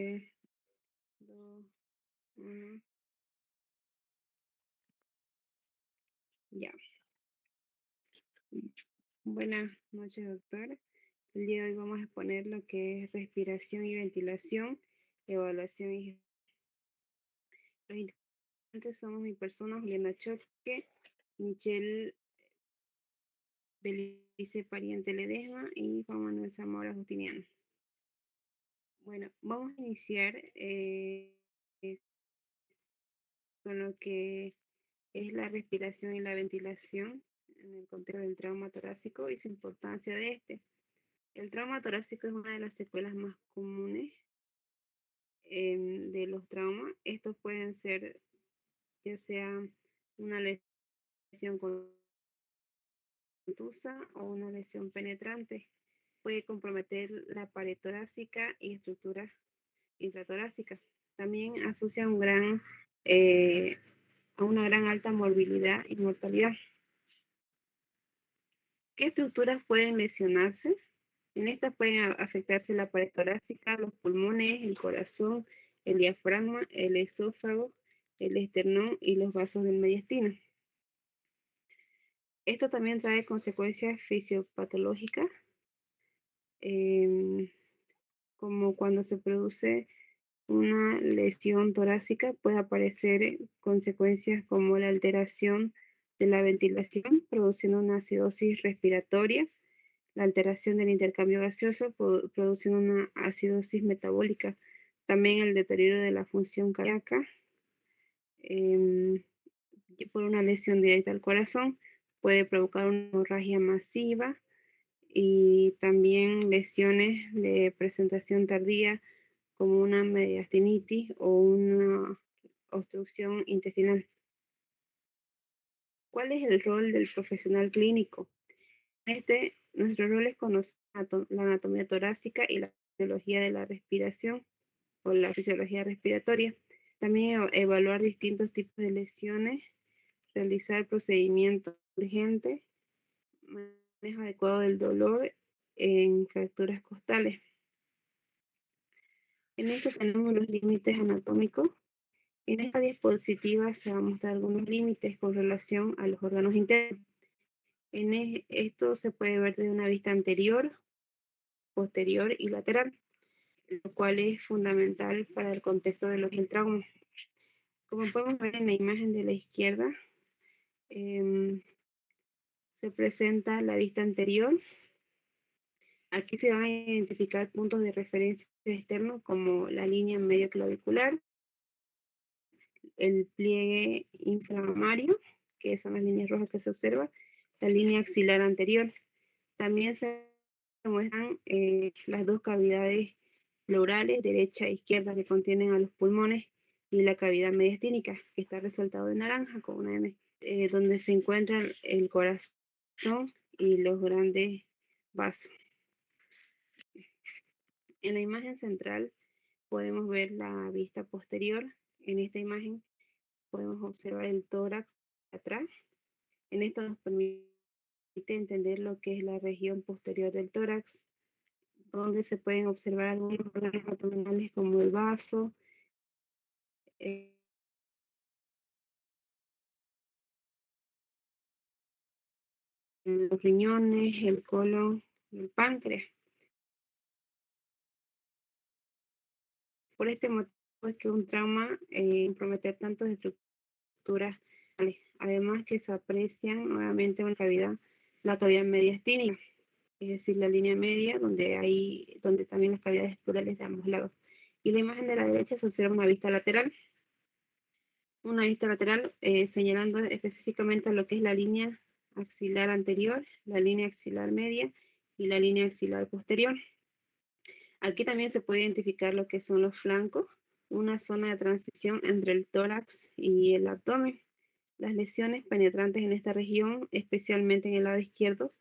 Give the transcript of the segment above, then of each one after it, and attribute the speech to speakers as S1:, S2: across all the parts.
S1: 3, 2, 1. Ya. Buenas noches, doctor. El día de hoy vamos a exponer lo que es respiración y ventilación, evaluación y gestión. Los integrantes somos mi persona, Juliana Choque, Michelle Belice Pariente Ledesma y Juan Manuel Zamora Justiniano. Bueno, vamos a iniciar con lo que es la respiración y la ventilación en el contexto del trauma torácico y su importancia de este. El trauma torácico es una de las secuelas más comunes de los traumas. Estos pueden ser ya sea una lesión contusa o una lesión penetrante. Puede comprometer la pared torácica y estructuras intratorácicas. También asocia a una gran alta morbilidad y mortalidad. ¿Qué estructuras pueden lesionarse? En estas pueden afectarse la pared torácica, los pulmones, el corazón, el diafragma, el esófago, el esternón y los vasos del mediastino. Esto también trae consecuencias fisiopatológicas, como cuando se produce una lesión torácica, puede aparecer consecuencias como la alteración de la ventilación, produciendo una acidosis respiratoria, la alteración del intercambio gaseoso, produciendo una acidosis metabólica, también el deterioro de la función cardíaca, por una lesión directa al corazón, puede provocar una hemorragia masiva y también lesiones de presentación tardía como una mediastinitis o una obstrucción intestinal. ¿Cuál es el rol del profesional clínico? Nuestro rol es conocer la anatomía torácica y la fisiología de la respiración o la fisiología respiratoria. También evaluar distintos tipos de lesiones, realizar procedimientos urgentes, manejo adecuado del dolor en fracturas costales. En esto tenemos los límites anatómicos. En esta diapositiva se van a mostrar algunos límites con relación a los órganos internos. Esto se puede ver de una vista anterior, posterior y lateral, lo cual es fundamental para el contexto de lo que es el trauma. Como podemos ver en la imagen de la izquierda, se presenta la vista anterior. Aquí se van a identificar puntos de referencia externos como la línea medio clavicular, el pliegue inflamario, que son las líneas rojas que se observan, la línea axilar anterior. También se muestran las dos cavidades pleurales, derecha e izquierda, que contienen a los pulmones, y la cavidad mediastínica, que está resaltado de naranja con una M, donde se encuentran el corazón y los grandes vasos. En la imagen central podemos ver la vista posterior. En esta imagen podemos observar el tórax atrás. En esto nos permite entender lo que es la región posterior del tórax, donde se pueden observar algunos órganos abdominales como el vaso, los riñones, el colon y el páncreas. Por este motivo es que un trauma comprometer tantas estructuras, además que se aprecian nuevamente la cavidad mediastínica, es decir, la línea media donde también las cavidades pleurales de ambos lados. Y la imagen de la derecha se observa una vista lateral, señalando específicamente a lo que es la línea axilar anterior, la línea axilar media y la línea axilar posterior. Aquí también se puede identificar lo que son los flancos, una zona de transición entre el tórax y el abdomen. Las lesiones penetrantes en esta región, especialmente en el lado izquierdo,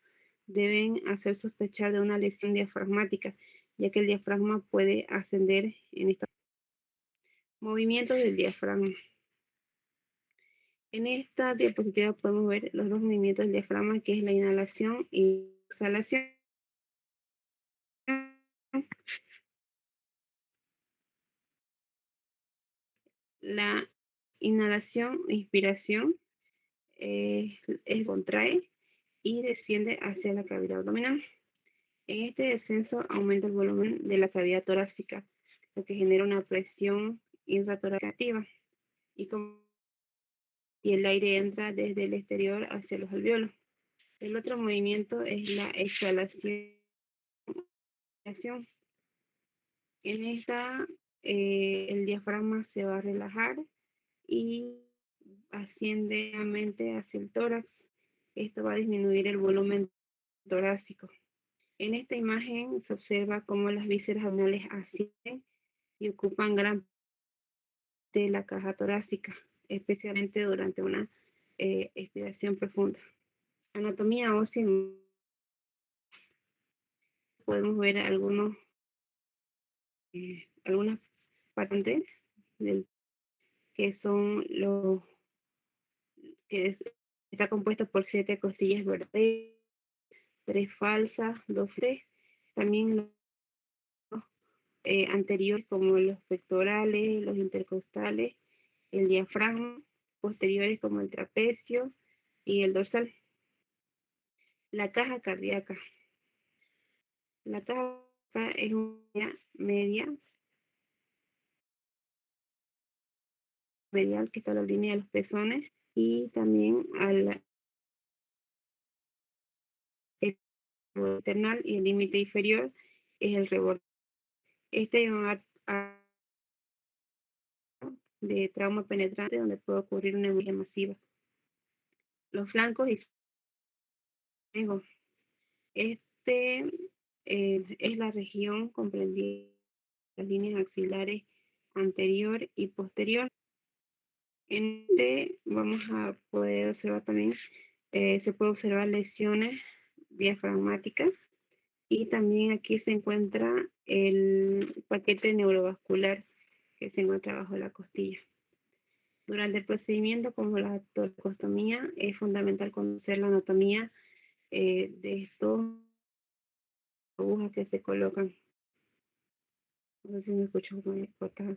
S1: deben hacer sospechar de una lesión diafragmática, ya que el diafragma puede ascender en esta. Movimientos del diafragma. En esta diapositiva podemos ver los dos movimientos del diafragma, que es la inhalación y exhalación. La inhalación, inspiración, contrae y desciende hacia la cavidad abdominal. En este descenso aumenta el volumen de la cavidad torácica, lo que genera una presión intratorácica activa y el aire entra desde el exterior hacia los alvéolos. El otro movimiento es la exhalación. En esta, el diafragma se va a relajar y asciende nuevamente hacia el tórax. Esto va a disminuir el volumen torácico. En esta imagen se observa cómo las vísceras abdominales ascienden y ocupan gran parte de la caja torácica, especialmente durante una expiración profunda. Anatomía ósea. Podemos ver algunas partes que son los que está compuesto por 7 costillas verdaderas, 3 falsas, 2 tres. También los anteriores como los pectorales, los intercostales, el diafragma, posteriores como el trapecio y el dorsal. La caja cardíaca. La caja cardíaca es una media medial que está a la línea de los pezones y también al internal y el límite inferior es el reborde. Este es un acto de trauma penetrante donde puede ocurrir una hemorragia masiva. Los flancos y sesgos. Este es la región comprendida las líneas axilares anterior y posterior. En este vamos a poder observar también, se puede observar lesiones diafragmáticas y también aquí se encuentra el paquete neurovascular que se encuentra bajo la costilla. Durante el procedimiento como la toracostomía es fundamental conocer la anatomía de estos agujas que se colocan. No sé si me escucho muy cortado.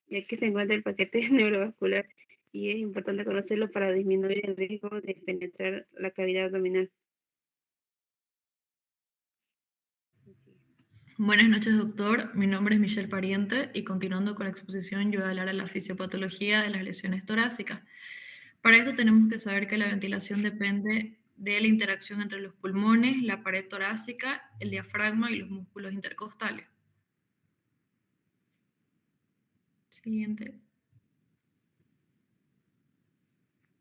S1: Y aquí se encuentra el paquete neurovascular y es importante conocerlo para disminuir el riesgo de penetrar la cavidad abdominal.
S2: Buenas noches, doctor. Mi nombre es Michelle Pariente y continuando con la exposición, yo voy a hablar de la fisiopatología de las lesiones torácicas. Para esto tenemos que saber que la ventilación depende de la interacción entre los pulmones, la pared torácica, el diafragma y los músculos intercostales. Siguiente.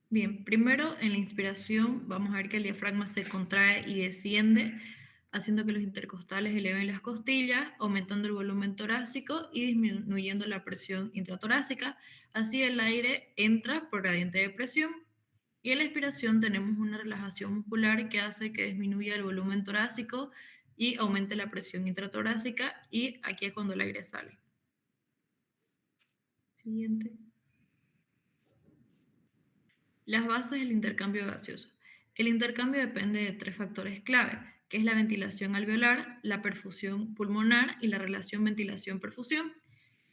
S2: Bien, primero en la inspiración vamos a ver que el diafragma se contrae y desciende, haciendo que los intercostales eleven las costillas, aumentando el volumen torácico y disminuyendo la presión intratorácica. Así el aire entra por gradiente de presión. Y en la expiración tenemos una relajación muscular que hace que disminuya el volumen torácico y aumente la presión intratorácica y aquí es cuando el aire sale. Siguiente. Las bases del intercambio gaseoso. El intercambio depende de 3 factores clave, que es la ventilación alveolar, la perfusión pulmonar y la relación ventilación-perfusión.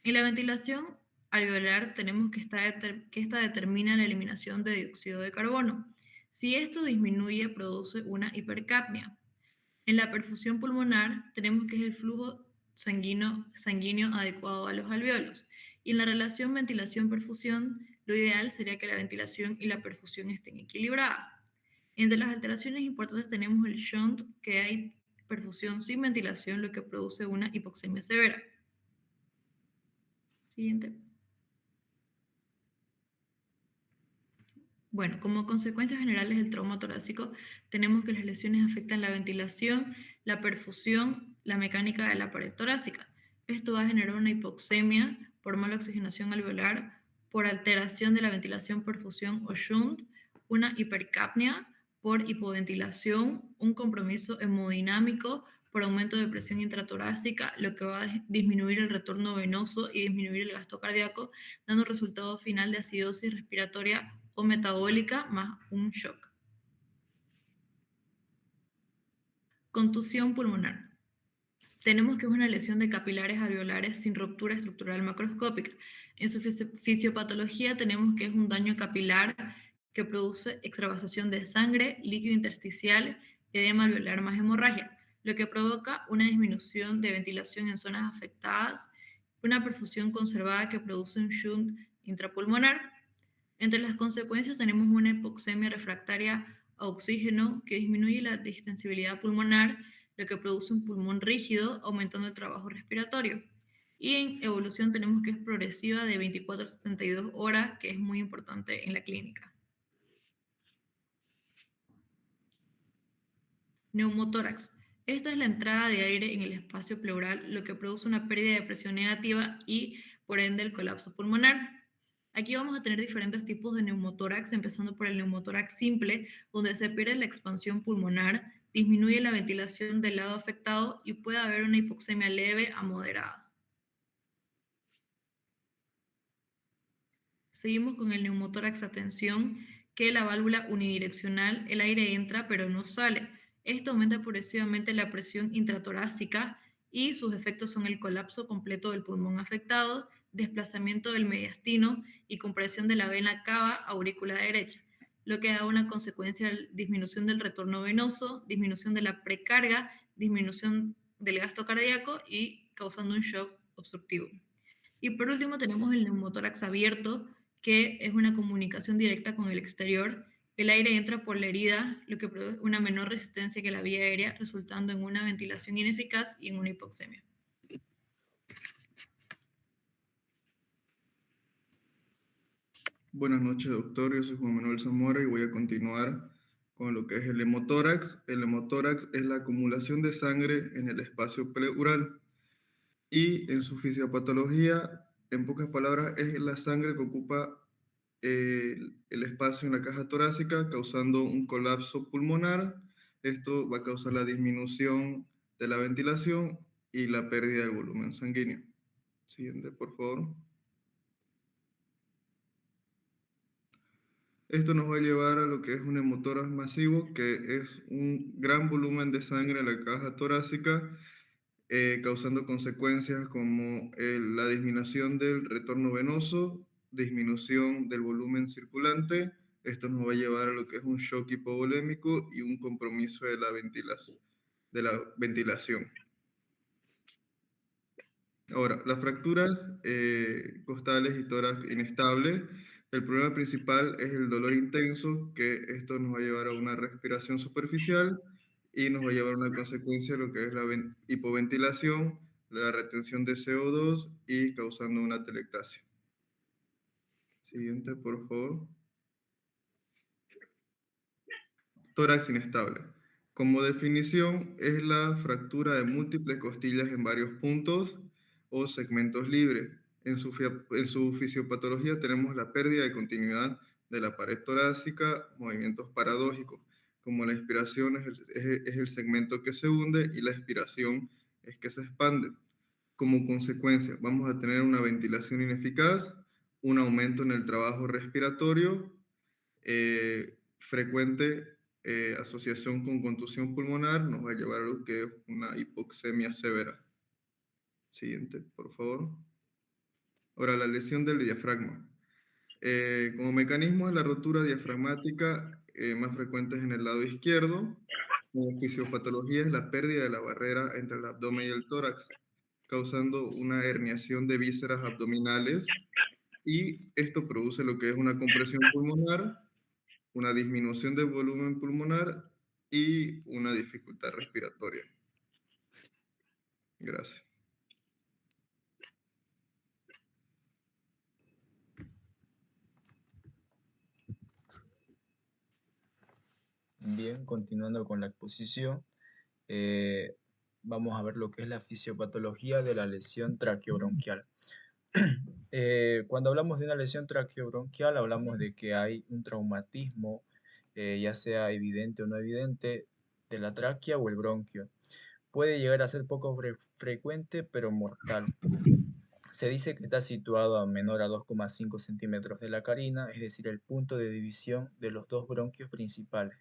S2: En la ventilación alveolar tenemos que esta determina la eliminación de dióxido de carbono. Si esto disminuye, produce una hipercapnia. En la perfusión pulmonar tenemos que es el flujo sanguíneo adecuado a los alvéolos. Y en la relación ventilación-perfusión, lo ideal sería que la ventilación y la perfusión estén equilibradas. Entre las alteraciones importantes tenemos el shunt, que hay perfusión sin ventilación, lo que produce una hipoxemia severa. Siguiente. Bueno, como consecuencias generales del trauma torácico, tenemos que las lesiones afectan la ventilación, la perfusión, la mecánica de la pared torácica. Esto va a generar una hipoxemia por mala oxigenación alveolar, por alteración de la ventilación, perfusión o shunt, una hipercapnia por hipoventilación, un compromiso hemodinámico por aumento de presión intratorácica, lo que va a disminuir el retorno venoso y disminuir el gasto cardíaco, dando resultado final de acidosis respiratoria o metabólica más un shock. Contusión pulmonar. Tenemos que es una lesión de capilares alveolares sin ruptura estructural macroscópica. En su fisiopatología tenemos que es un daño capilar que produce extravasación de sangre, líquido intersticial, edema alveolar más hemorragia, lo que provoca una disminución de ventilación en zonas afectadas, una perfusión conservada que produce un shunt intrapulmonar. Entre las consecuencias tenemos una hipoxemia refractaria a oxígeno que disminuye la distensibilidad pulmonar, lo que produce un pulmón rígido, aumentando el trabajo respiratorio. Y en evolución tenemos que es progresiva de 24 a 72 horas, que es muy importante en la clínica. Neumotórax. Esta es la entrada de aire en el espacio pleural, lo que produce una pérdida de presión negativa y, por ende, el colapso pulmonar. Aquí vamos a tener diferentes tipos de neumotórax, empezando por el neumotórax simple, donde se pierde la expansión pulmonar, disminuye la ventilación del lado afectado y puede haber una hipoxemia leve a moderada. Seguimos con el neumotórax a tensión, que la válvula unidireccional, el aire entra pero no sale. Esto aumenta progresivamente la presión intratorácica y sus efectos son el colapso completo del pulmón afectado, desplazamiento del mediastino y compresión de la vena cava aurícula derecha, lo que da una consecuencia disminución del retorno venoso, disminución de la precarga, disminución del gasto cardíaco y causando un shock obstructivo. Y por último tenemos el neumotórax abierto, que es una comunicación directa con el exterior. El aire entra por la herida, lo que produce una menor resistencia que la vía aérea, resultando en una ventilación ineficaz y en una hipoxemia.
S3: Buenas noches, doctor. Yo soy Juan Manuel Zamora y voy a continuar con lo que es el hemotórax. El hemotórax es la acumulación de sangre en el espacio pleural y en su fisiopatología, en pocas palabras, es la sangre que ocupa el espacio en la caja torácica, causando un colapso pulmonar. Esto va a causar la disminución de la ventilación y la pérdida del volumen sanguíneo. Siguiente, por favor. Esto nos va a llevar a lo que es un hemotórax masivo, que es un gran volumen de sangre en la caja torácica, causando consecuencias como la disminución del retorno venoso, disminución del volumen circulante. Esto nos va a llevar a lo que es un shock hipovolémico y un compromiso de la ventilación. Ahora, las fracturas costales y tórax inestable. El problema principal es el dolor intenso, que esto nos va a llevar a una respiración superficial y nos va a llevar a una consecuencia de lo que es la hipoventilación, la retención de CO2 y causando una telectasia. Siguiente, por favor. Tórax inestable. Como definición, es la fractura de múltiples costillas en varios puntos o segmentos libres. En su fisiopatología tenemos la pérdida de continuidad de la pared torácica, movimientos paradójicos, como la inspiración es el segmento que se hunde y la expiración es que se expande. Como consecuencia, vamos a tener una ventilación ineficaz, un aumento en el trabajo respiratorio, frecuente asociación con contusión pulmonar nos va a llevar a lo que es una hipoxemia severa. Siguiente, por favor. Ahora, la lesión del diafragma. Como mecanismo de la rotura diafragmática, más frecuentes en el lado izquierdo. Como fisiopatología es la pérdida de la barrera entre el abdomen y el tórax, causando una herniación de vísceras abdominales, y esto produce lo que es una compresión pulmonar, una disminución del volumen pulmonar y una dificultad respiratoria. Gracias.
S4: Bien, continuando con la exposición, vamos a ver lo que es la fisiopatología de la lesión traqueobronquial. Cuando hablamos de una lesión traqueobronquial, hablamos de que hay un traumatismo, ya sea evidente o no evidente, de la tráquea o el bronquio. Puede llegar a ser poco frecuente, pero mortal. Se dice que está situado a menor a 2,5 centímetros de la carina, es decir, el punto de división de los dos bronquios principales.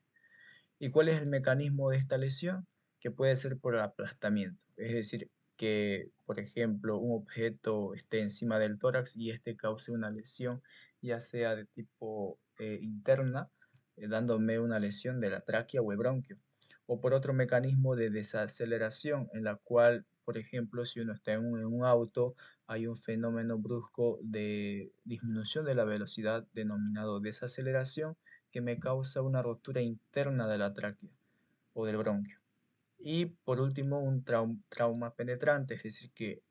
S4: ¿Y cuál es el mecanismo de esta lesión? que puede ser por aplastamiento. Es decir, que, por ejemplo, un objeto esté encima del tórax y este cause una lesión, ya sea de tipo interna, dándome una lesión de la tráquea o el bronquio, o por otro mecanismo de desaceleración, en la cual, por ejemplo, si uno está en un auto, hay un fenómeno brusco de disminución de la velocidad denominado desaceleración, que me causa una rotura interna de la tráquea o del bronquio. Y por último, un trauma penetrante, es decir, que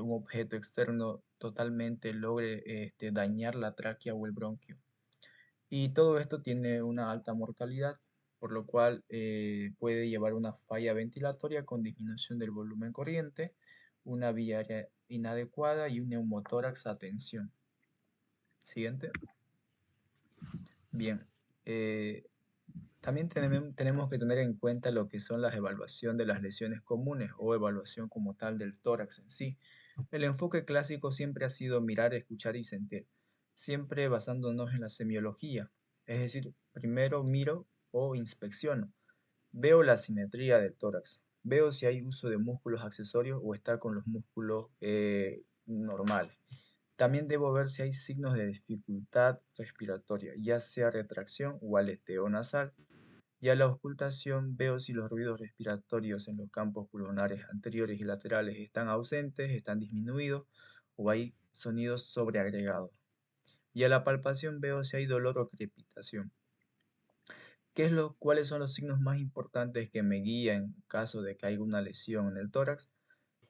S4: un objeto externo totalmente logre dañar la tráquea o el bronquio. Y todo esto tiene una alta mortalidad, por lo cual puede llevar una falla ventilatoria con disminución del volumen corriente, una vía aérea inadecuada y un neumotórax a tensión. Siguiente. Bien. También tenemos que tener en cuenta lo que son las evaluaciones de las lesiones comunes o evaluación como tal del tórax en sí. El enfoque clásico siempre ha sido mirar, escuchar y sentir, siempre basándonos en la semiología, es decir, primero miro o inspecciono, veo la simetría del tórax, veo si hay uso de músculos accesorios o está con los músculos normales. También debo ver si hay signos de dificultad respiratoria, ya sea retracción o aleteo nasal. Y a la auscultación veo si los ruidos respiratorios en los campos pulmonares anteriores y laterales están ausentes, están disminuidos o hay sonidos sobreagregados. Y a la palpación veo si hay dolor o crepitación. ¿Cuáles son los signos más importantes que me guían en caso de que haya una lesión en el tórax?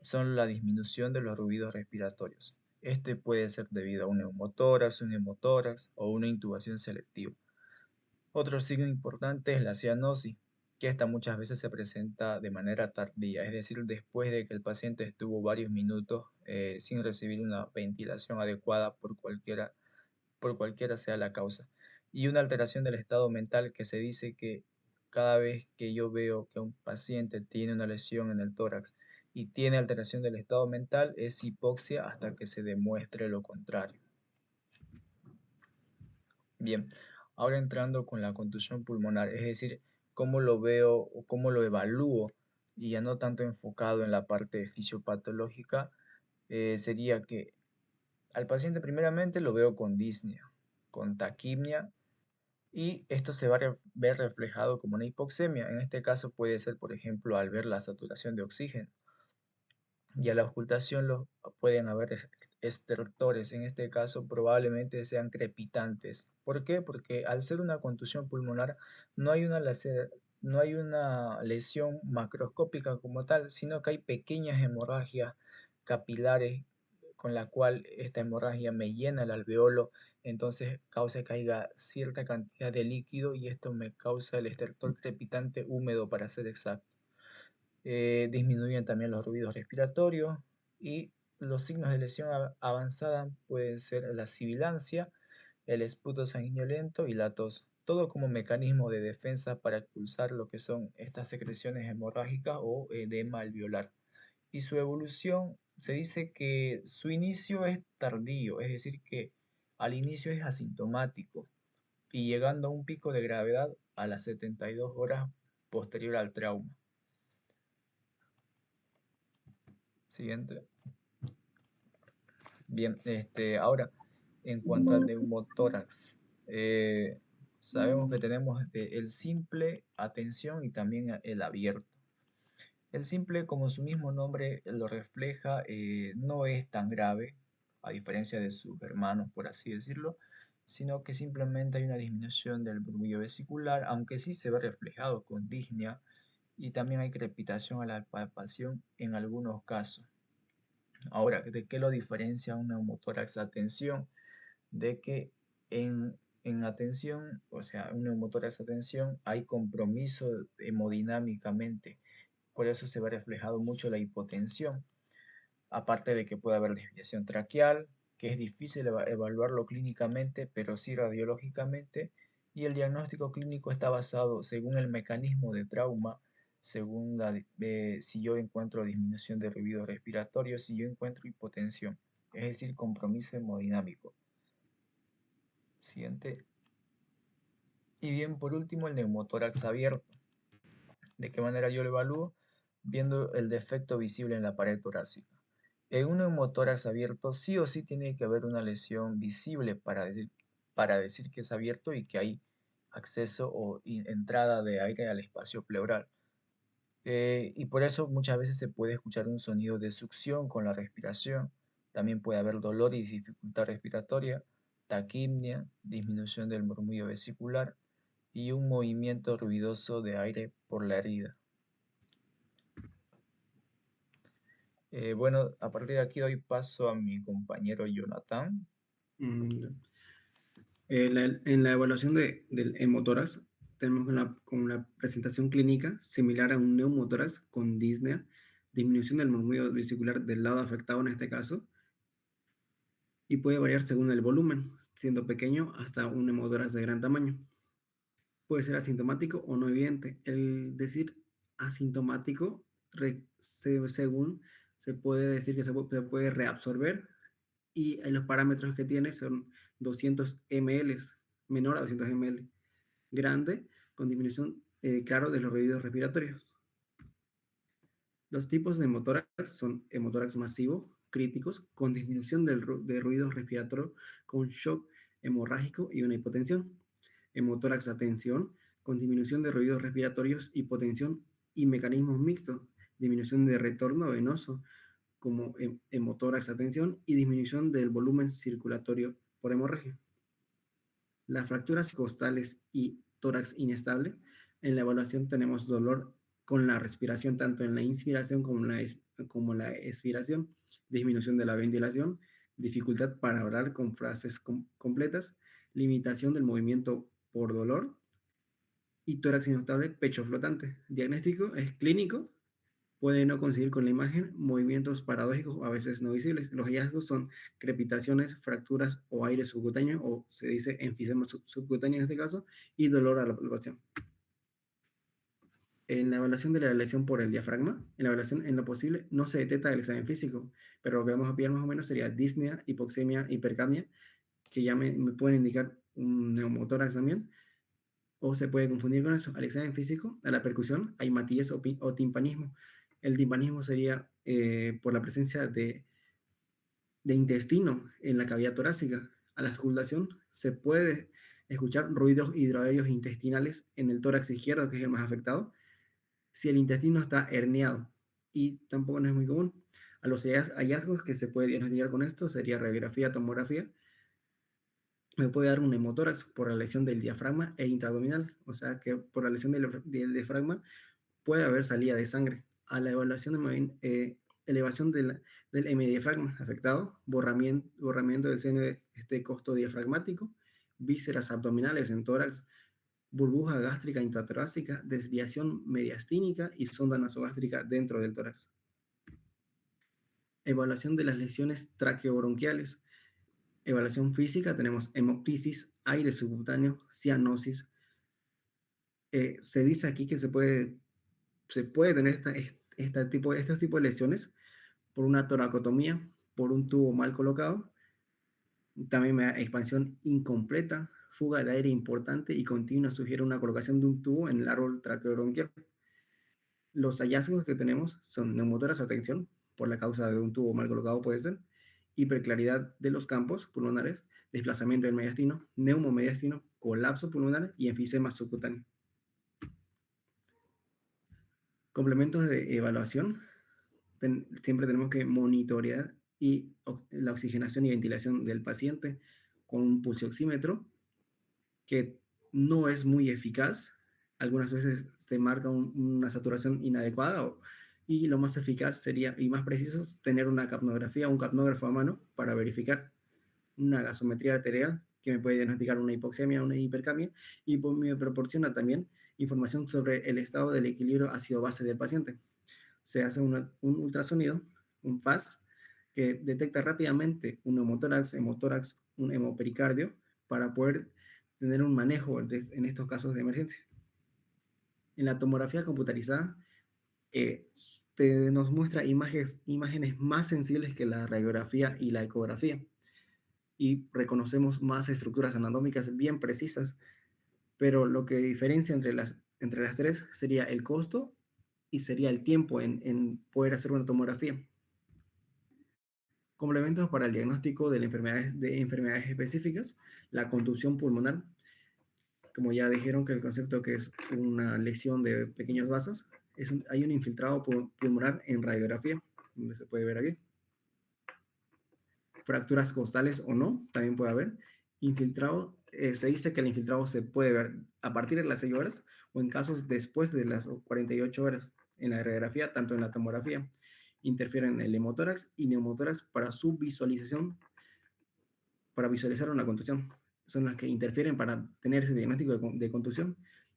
S4: Son la disminución de los ruidos respiratorios. Este puede ser debido a un neumotórax, un hemotórax o una intubación selectiva. Otro signo importante es la cianosis, que esta muchas veces se presenta de manera tardía, es decir, después de que el paciente estuvo varios minutos sin recibir una ventilación adecuada por cualquiera sea la causa. Y una alteración del estado mental, que se dice que cada vez que yo veo que un paciente tiene una lesión en el tórax y tiene alteración del estado mental, es hipoxia hasta que se demuestre lo contrario. Bien, ahora entrando con la contusión pulmonar, es decir, cómo lo veo o cómo lo evalúo, y ya no tanto enfocado en la parte fisiopatológica, sería que al paciente primeramente lo veo con disnea, con taquimia, y esto se va a ver reflejado como una hipoxemia. En este caso puede ser, por ejemplo, al ver la saturación de oxígeno. Y a la auscultación pueden haber estertores, en este caso probablemente sean crepitantes. ¿Por qué? Porque al ser una contusión pulmonar no hay no hay una lesión macroscópica como tal, sino que hay pequeñas hemorragias capilares con la cual esta hemorragia me llena el alveolo, entonces causa que haya cierta cantidad de líquido y esto me causa el estertor crepitante húmedo, para ser exacto. Disminuyen también los ruidos respiratorios y los signos de lesión avanzada pueden ser la sibilancia, el esputo sanguinolento y la tos, todo como mecanismo de defensa para expulsar lo que son estas secreciones hemorrágicas o edema alveolar. Y su evolución, se dice que su inicio es tardío, es decir, que al inicio es asintomático y llegando a un pico de gravedad a las 72 horas posterior al trauma. Siguiente. Bien, ahora, en cuanto al neumotórax, sabemos que tenemos el simple, atención y también el abierto. El simple, como su mismo nombre lo refleja, no es tan grave, a diferencia de sus hermanos, por así decirlo, sino que simplemente hay una disminución del bulbillo vesicular, aunque sí se ve reflejado con disnea y también hay crepitación a la palpación en algunos casos. Ahora, ¿de qué lo diferencia un neumotórax a tensión? De que en atención, o sea, un neumotórax a tensión, hay compromiso hemodinámicamente. Por eso se ve reflejado mucho la hipotensión. Aparte de que puede haber desviación traqueal, que es difícil evaluarlo clínicamente, pero sí radiológicamente. Y el diagnóstico clínico está basado según el mecanismo de trauma, según si yo encuentro disminución de ruido respiratorio, si yo encuentro hipotensión, es decir, compromiso hemodinámico. Siguiente. Y bien, por último, el neumotórax abierto. ¿De qué manera yo lo evalúo? viendo el defecto visible en la pared torácica. En un neumotórax abierto, sí o sí tiene que haber una lesión visible para decir que es abierto y que hay acceso o entrada de aire al espacio pleural. Y por eso muchas veces se puede escuchar un sonido de succión con la respiración. También puede haber dolor y dificultad respiratoria, taquipnia, disminución del murmullo vesicular y un movimiento ruidoso de aire por la herida. Bueno, a partir de aquí doy paso a mi compañero Jonathan.
S5: Mm, en la evaluación del hemotórax tenemos con la presentación clínica similar a un neumotórax con disnea, disminución del murmullo vesicular del lado afectado en este caso, y puede variar según el volumen, siendo pequeño hasta un hemotórax de gran tamaño. Puede ser asintomático o no evidente. El decir asintomático, según se puede decir que se puede reabsorber, y los parámetros que tiene son 200 ml, menor a 200 ml, grande, con disminución, claro, de los ruidos respiratorios. Los tipos de hemotórax son hemotórax masivo, críticos, con disminución de ruido respiratorio, con shock hemorrágico y una hipotensión. Hemotórax a tensión, con disminución de ruidos respiratorios, hipotensión y mecanismos mixtos, disminución de retorno venoso, como hemotórax a tensión, y disminución del volumen circulatorio por hemorragia. Las fracturas costales y tórax inestable. En la evaluación tenemos dolor con la respiración, tanto en la inspiración como la expiración, disminución de la ventilación, dificultad para hablar con frases completas, limitación del movimiento por dolor y tórax inestable, pecho flotante. Diagnóstico es clínico, puede no coincidir con la imagen, movimientos paradójicos o a veces no visibles. Los hallazgos son crepitaciones, fracturas o aire subcutáneo, o se dice enfisema subcutáneo en este caso, y dolor a la palpación. En la evaluación de la lesión por el diafragma, en la evaluación en lo posible no se detecta el examen físico, pero lo que vamos a pillar más o menos sería disnea, hipoxemia, hipercapnia, que ya me pueden indicar un neumotórax también, o se puede confundir con eso. Al examen físico, a la percusión, hay matillez o timpanismo. El timpanismo sería por la presencia de intestino en la cavidad torácica. A la auscultación se puede escuchar ruidos hidroaéreos intestinales en el tórax izquierdo, que es el más afectado, si el intestino está herniado, y tampoco no es muy común. A los hallazgos que se puede diagnosticar con esto sería radiografía, tomografía. Me puede dar un hemotórax por la lesión del diafragma e intraabdominal, o sea que por la lesión del diafragma puede haber salida de sangre. A la evaluación de elevación del hemidiafragma afectado, borramiento del seno costo diafragmático, vísceras abdominales en tórax, burbuja gástrica intratorácica, desviación mediastínica y sonda nasogástrica dentro del tórax. Evaluación de las lesiones traqueobronquiales. Evaluación física, tenemos hemoptisis, aire subcutáneo, cianosis. Se dice aquí que se puede tener estos tipos de lesiones por una toracotomía, por un tubo mal colocado. También me da expansión incompleta, fuga de aire importante y continua sugiere una colocación de un tubo en el árbol traqueobronquial. Los hallazgos que tenemos son neumotórax a tensión, por la causa de un tubo mal colocado puede ser, hiperclaridad de los campos pulmonares, desplazamiento del mediastino, neumomediastino, colapso pulmonar y enfisema subcutáneo. Complementos de evaluación. Siempre tenemos que monitorear la oxigenación y ventilación del paciente con un pulsioxímetro, que no es muy eficaz. Algunas veces se marca una saturación inadecuada, y lo más eficaz sería, y más preciso, tener una capnografía, un capnógrafo a mano para verificar una gasometría arterial que me puede diagnosticar una hipoxemia, una hipercapnia, y me proporciona también información sobre el estado del equilibrio ácido-base del paciente. Se hace un ultrasonido, un FAS, que detecta rápidamente un hemotórax, un hemopericardio, para poder tener un manejo en estos casos de emergencia. En la tomografía computarizada nos muestra imágenes más sensibles que la radiografía y la ecografía, y reconocemos más estructuras anatómicas bien precisas, pero lo que diferencia entre las tres sería el costo y sería el tiempo en poder hacer una tomografía. Complementos para el diagnóstico de enfermedades específicas, la contusión pulmonar, como ya dijeron que el concepto que es una lesión de pequeños vasos, hay un infiltrado pulmonar en radiografía, donde se puede ver aquí. Fracturas costales o no, también puede haber. Infiltrado, se dice que el infiltrado se puede ver a partir de las 6 horas o en casos después de las 48 horas en la radiografía, tanto en la tomografía. Interfieren el hemotórax y neumotórax para su visualización, para visualizar una contusión. Son las que interfieren para tener ese diagnóstico de contusión.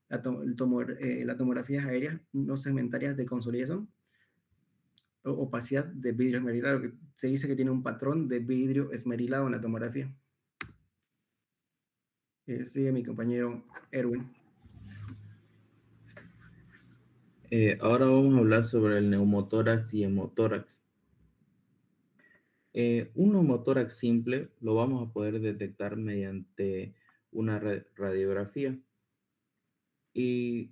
S5: La tomografía aérea no segmentarias de consolidación, opacidad de vidrio esmerilado, que se dice que tiene un patrón de vidrio esmerilado en la tomografía. Sigue mi compañero Erwin.
S6: Ahora vamos a hablar sobre el neumotórax y hemotórax. Un neumotórax simple lo vamos a poder detectar mediante una radiografía y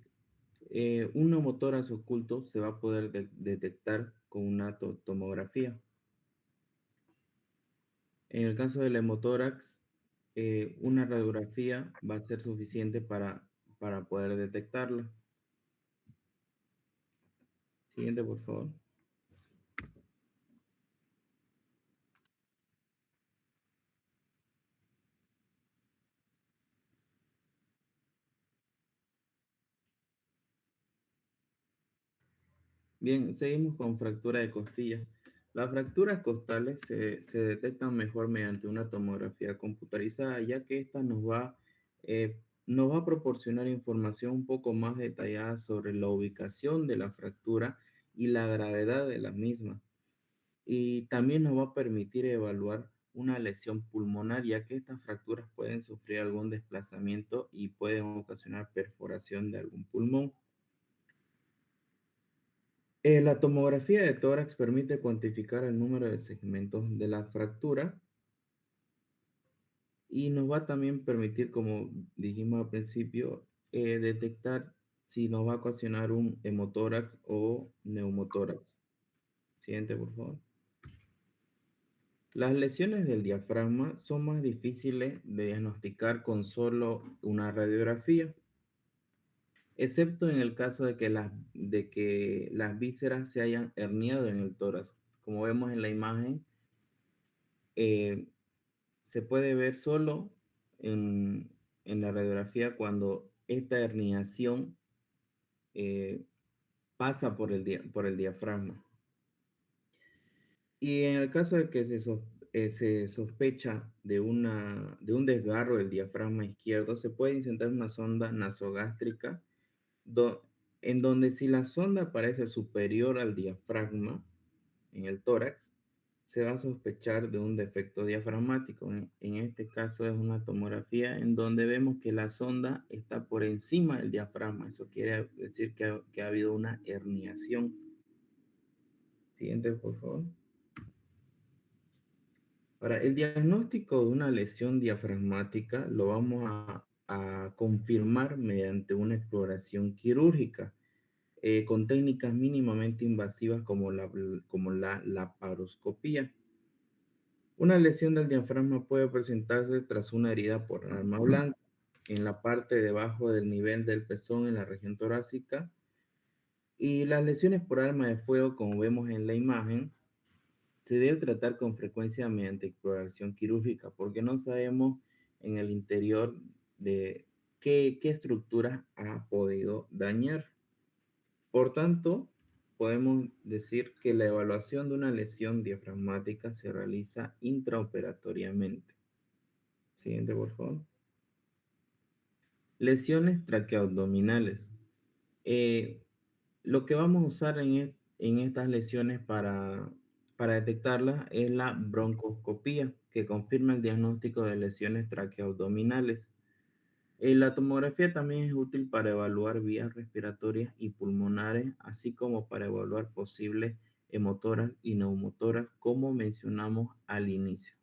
S6: un neumotórax oculto se va a poder detectar con una tomografía. En el caso del hemotórax, una radiografía va a ser suficiente para poder detectarla. Siguiente, por favor. Bien, seguimos con fractura de costilla. Las fracturas costales se detectan mejor mediante una tomografía computarizada, ya que esta nos va a proporcionar información un poco más detallada sobre la ubicación de la fractura y la gravedad de la misma. Y también nos va a permitir evaluar una lesión pulmonar, ya que estas fracturas pueden sufrir algún desplazamiento y pueden ocasionar perforación de algún pulmón. La tomografía de tórax permite cuantificar el número de segmentos de la fractura y nos va a también permitir, como dijimos al principio, detectar si nos va a ocasionar un hemotórax o neumotórax. Siguiente, por favor. Las lesiones del diafragma son más difíciles de diagnosticar con solo una radiografía, excepto en el caso de que las vísceras se hayan herniado en el tórax. Como vemos en la imagen, se puede ver solo en la radiografía cuando esta herniación pasa por el diafragma. Y en el caso de que se sospecha de un desgarro del diafragma izquierdo, se puede insertar una sonda nasogástrica en donde si la sonda parece superior al diafragma en el tórax, se va a sospechar de un defecto diafragmático. En este caso es una tomografía en donde vemos que la sonda está por encima del diafragma. Eso quiere decir que ha habido una herniación. Siguiente, por favor. Ahora, el diagnóstico de una lesión diafragmática lo vamos a confirmar mediante una exploración quirúrgica con técnicas mínimamente invasivas como la laparoscopía. Una lesión del diafragma puede presentarse tras una herida por arma blanca en la parte debajo del nivel del pezón en la región torácica. Y las lesiones por arma de fuego, como vemos en la imagen, se debe tratar con frecuencia mediante exploración quirúrgica porque no sabemos en el interior de qué estructuras ha podido dañar. Por tanto, podemos decir que la evaluación de una lesión diafragmática se realiza intraoperatoriamente. Siguiente, por favor. Lesiones traqueoabdominales. Lo que vamos a usar en estas lesiones para detectarlas es la broncoscopía, que confirma el diagnóstico de lesiones traqueoabdominales. La tomografía también es útil para evaluar vías respiratorias y pulmonares, así como para evaluar posibles hemotórax y neumotórax, como mencionamos al inicio.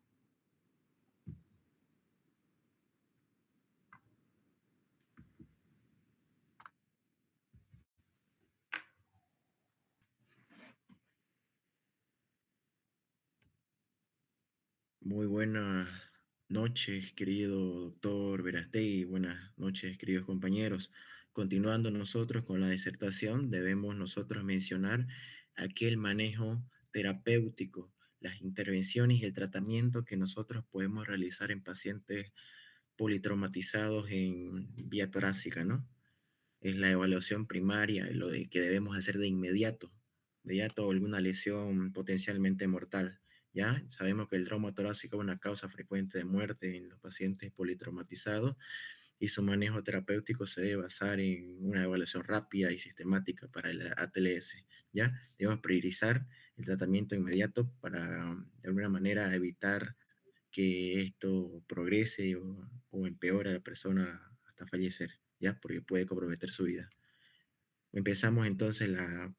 S7: Muy buenas noches, querido doctor Verastegui. Buenas noches, queridos compañeros. Continuando nosotros con la disertación, debemos nosotros mencionar aquel manejo terapéutico, las intervenciones y el tratamiento que nosotros podemos realizar en pacientes politraumatizados en vía torácica, ¿no? Es la evaluación primaria, lo de que debemos hacer de inmediato alguna lesión potencialmente mortal. ¿Ya? Sabemos que el trauma torácico es una causa frecuente de muerte en los pacientes politraumatizados y su manejo terapéutico se debe basar en una evaluación rápida y sistemática para el ATLS. ¿Ya? Debemos priorizar el tratamiento inmediato para, de alguna manera, evitar que esto progrese o empeore a la persona hasta fallecer, ¿ya? Porque puede comprometer su vida. Empezamos entonces la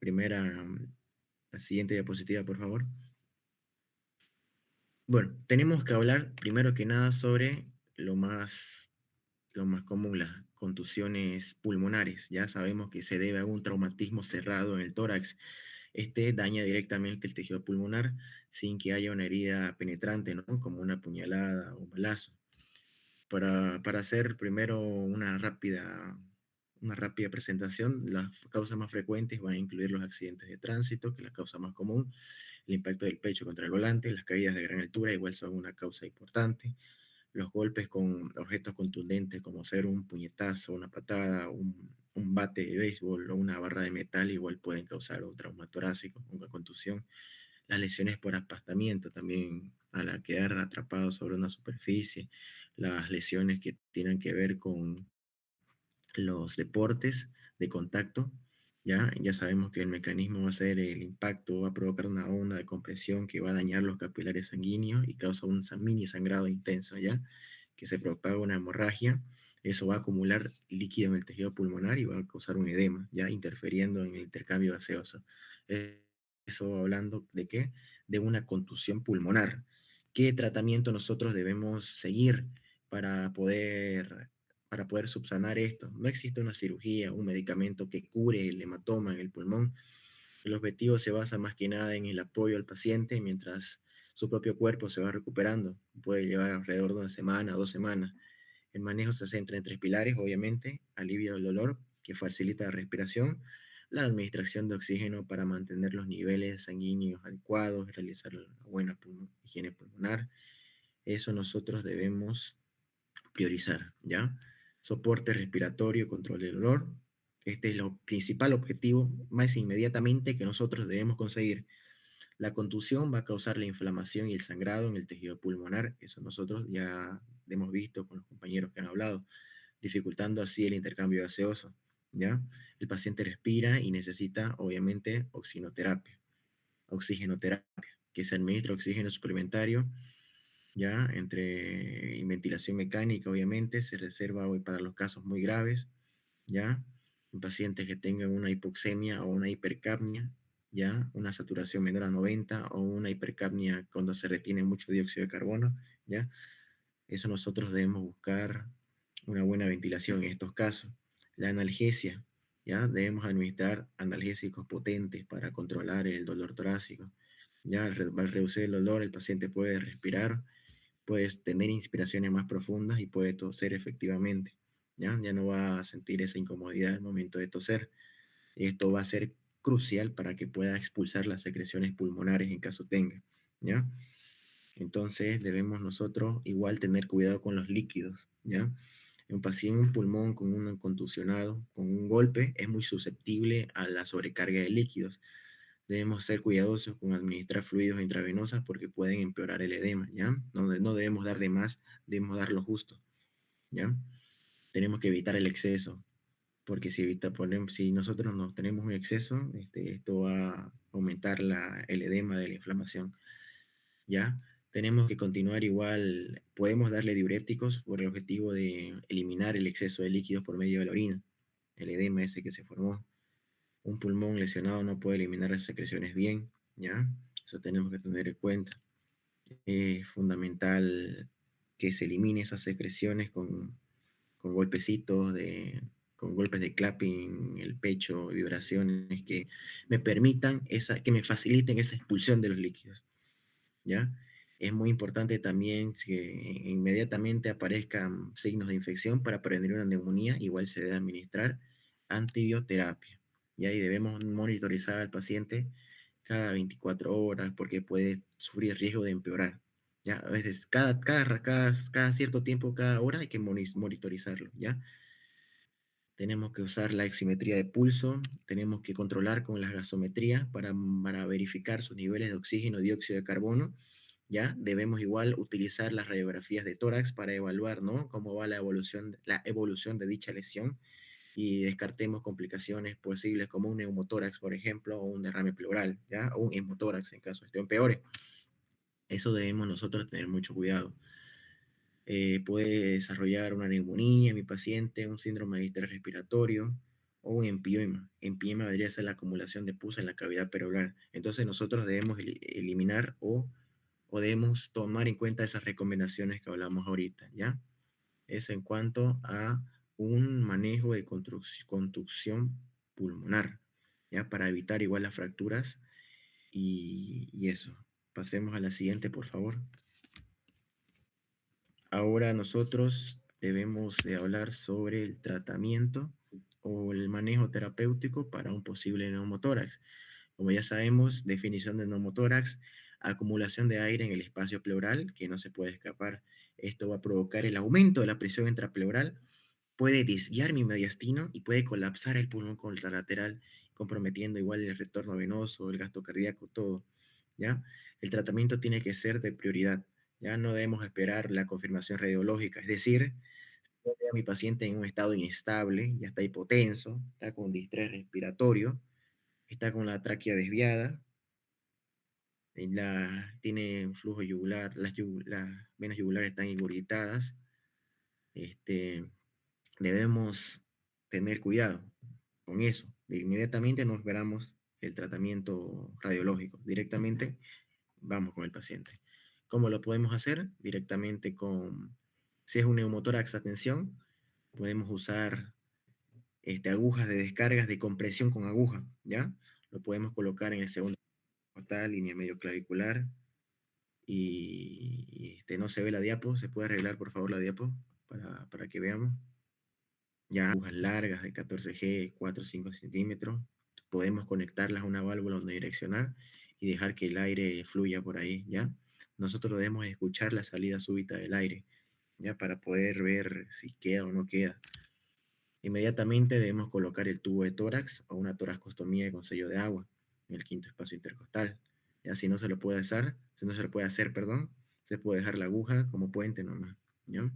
S7: siguiente diapositiva, por favor. Bueno, tenemos que hablar primero que nada sobre lo más común, las contusiones pulmonares. Ya sabemos que se debe a un traumatismo cerrado en el tórax. Este daña directamente el tejido pulmonar sin que haya una herida penetrante, ¿no? Como una puñalada o un balazo. Para hacer primero una rápida presentación, las causas más frecuentes van a incluir los accidentes de tránsito, que es la causa más común, el impacto del pecho contra el volante, las caídas de gran altura igual son una causa importante, los golpes con objetos contundentes como ser un puñetazo, una patada, un bate de béisbol o una barra de metal igual pueden causar un trauma torácico, una contusión. Las lesiones por aplastamiento también al quedar atrapado sobre una superficie, las lesiones que tienen que ver con los deportes de contacto, ya sabemos que el mecanismo va a ser el impacto, va a provocar una onda de compresión que va a dañar los capilares sanguíneos y causa un mini sangrado intenso, ¿ya? Que se propaga una hemorragia, eso va a acumular líquido en el tejido pulmonar y va a causar un edema, ya interfiriendo en el intercambio gaseoso. Eso hablando de qué? De una contusión pulmonar. ¿Qué tratamiento nosotros debemos seguir para poder subsanar esto? No existe una cirugía, un medicamento que cure el hematoma en el pulmón. El objetivo se basa más que nada en el apoyo al paciente mientras su propio cuerpo se va recuperando. Puede llevar alrededor de 1 semana, 2 semanas. El manejo se centra en 3 pilares, obviamente: alivio del dolor, que facilita la respiración; la administración de oxígeno para mantener los niveles sanguíneos adecuados y realizar la buena higiene pulmonar. Eso nosotros debemos priorizar, ¿ya? Soporte respiratorio, control del dolor. Este es el principal objetivo más inmediatamente que nosotros debemos conseguir. La contusión va a causar la inflamación y el sangrado en el tejido pulmonar. Eso nosotros ya hemos visto con los compañeros que han hablado, dificultando así el intercambio gaseoso, ¿ya? El paciente respira y necesita, obviamente, oxigenoterapia, que se administra oxígeno suplementario, ¿ya? Entre ventilación mecánica, obviamente, se reserva hoy para los casos muy graves, ¿ya? En pacientes que tengan una hipoxemia o una hipercapnia, ¿ya? Una saturación menor a 90 o una hipercapnia cuando se retiene mucho dióxido de carbono, ¿ya? Eso nosotros debemos buscar una buena ventilación en estos casos. La analgesia, ¿ya? Debemos administrar analgésicos potentes para controlar el dolor torácico, ¿ya? Al reducir el dolor, el paciente puede respirar, puede tener inspiraciones más profundas y puede toser efectivamente, ¿ya? Ya no va a sentir esa incomodidad al momento de toser. Esto va a ser crucial para que pueda expulsar las secreciones pulmonares en caso tenga, ¿ya? Entonces debemos nosotros igual tener cuidado con los líquidos, ¿ya? Un paciente, un pulmón con un contusionado, con un golpe, es muy susceptible a la sobrecarga de líquidos. Debemos ser cuidadosos con administrar fluidos intravenosos porque pueden empeorar el edema, ¿ya? No debemos dar de más, debemos dar lo justo, ¿ya? Tenemos que evitar el exceso, porque si nosotros no tenemos un exceso, esto va a aumentar el edema de la inflamación, ¿ya? Tenemos que continuar igual, podemos darle diuréticos por el objetivo de eliminar el exceso de líquidos por medio de la orina, el edema ese que se formó. Un pulmón lesionado no puede eliminar las secreciones bien, ¿ya? Eso tenemos que tener en cuenta. Es fundamental que se elimine esas secreciones con golpecitos, con golpes de clapping en el pecho, vibraciones que me permitan, que me faciliten esa expulsión de los líquidos, ¿ya? Es muy importante también que inmediatamente aparezcan signos de infección para prevenir una neumonía, igual se debe administrar antibioterapia. Y ahí debemos monitorizar al paciente cada 24 horas porque puede sufrir riesgo de empeorar. ¿Ya? A veces cada cierto tiempo, cada hora hay que monitorizarlo. ¿Ya? Tenemos que usar la oximetría de pulso, tenemos que controlar con la gasometría para verificar sus niveles de oxígeno y dióxido de carbono. ¿Ya? Debemos igual utilizar las radiografías de tórax para evaluar, ¿no?, cómo va la evolución de dicha lesión y descartemos complicaciones posibles como un neumotórax, por ejemplo, o un derrame pleural, ¿ya? O un hemotórax en caso de este empeore. Eso debemos nosotros tener mucho cuidado. Puede desarrollar una neumonía en mi paciente, un síndrome de distrés respiratorio o un empiema. Empiema debería ser la acumulación de pus en la cavidad pleural. Entonces nosotros debemos eliminar o debemos tomar en cuenta esas recomendaciones que hablamos ahorita, ¿ya? Eso en cuanto a un manejo de contusión pulmonar, ¿ya? Para evitar igual las fracturas y eso. Pasemos a la siguiente, por favor. Ahora nosotros debemos de hablar sobre el tratamiento o el manejo terapéutico para un posible neumotórax. Como ya sabemos, definición de neumotórax, acumulación de aire en el espacio pleural que no se puede escapar. Esto va a provocar el aumento de la presión intrapleural, puede desviar mi mediastino y puede colapsar el pulmón contralateral, comprometiendo igual el retorno venoso, el gasto cardíaco, todo. ¿Ya? El tratamiento tiene que ser de prioridad. Ya no debemos esperar la confirmación radiológica, es decir, yo veo a mi paciente en un estado inestable, ya está hipotenso, está con distrés respiratorio, está con la tráquea desviada, tiene un flujo yugular, las venas yugulares están ingurgitadas. Debemos tener cuidado con eso. Inmediatamente nos esperamos el tratamiento radiológico. Directamente vamos con el paciente. ¿Cómo lo podemos hacer? Directamente si es un neumotórax a tensión, podemos usar agujas de descargas de compresión con aguja, ¿ya? Lo podemos colocar en el segundo portal, línea medio clavicular, y no se ve la diapo. ¿Se puede arreglar, por favor, la diapo para que veamos? Ya agujas largas de 14G, 4 o 5 centímetros. Podemos conectarlas a una válvula unidireccional y dejar que el aire fluya por ahí, ¿ya? Nosotros debemos escuchar la salida súbita del aire, ¿ya? Para poder ver si queda o no queda. Inmediatamente debemos colocar el tubo de tórax o una toracostomía con sello de agua en el quinto espacio intercostal. Ya si no se lo puede hacer, perdón, se puede dejar la aguja como puente nomás, ¿ya?